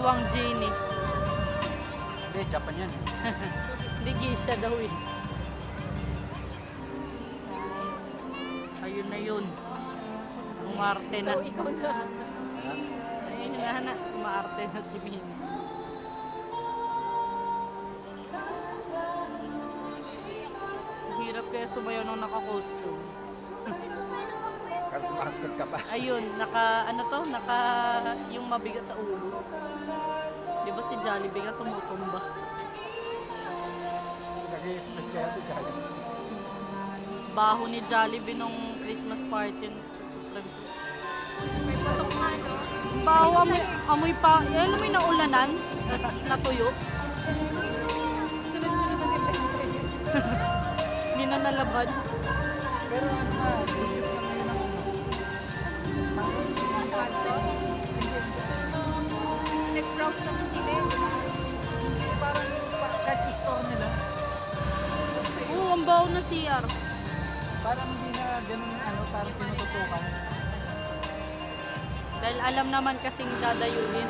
Wang Genie. Hindi, Japan yan. Hindi geisha daw eh. Ayun na yun. Umarte na si... Ikaw na. Ayun na, umarte na si Min. Ang hirap kaya sumayaw nung naka-costume. Kasi mascot ka pa. Ayun, naka yung mabigat sa ulo. Di ba si Jollibee nga tumutumba? Nag-i-split kaya si Jollibee. Baho ni Jollibee nung Christmas party sa Supreme. May patok na, no? Baho, amoy pa. Alam mo yung naulanan? Natuyo? Sunod-sunod ang event. Hindi na nalabad. Pero ano na, Nag-browse na ng TV. parang kahit store nila, Oo, ang baho na CR. parang hindi na ganun ano, parang sinututukan. Dahil alam naman kasing dadayuhin.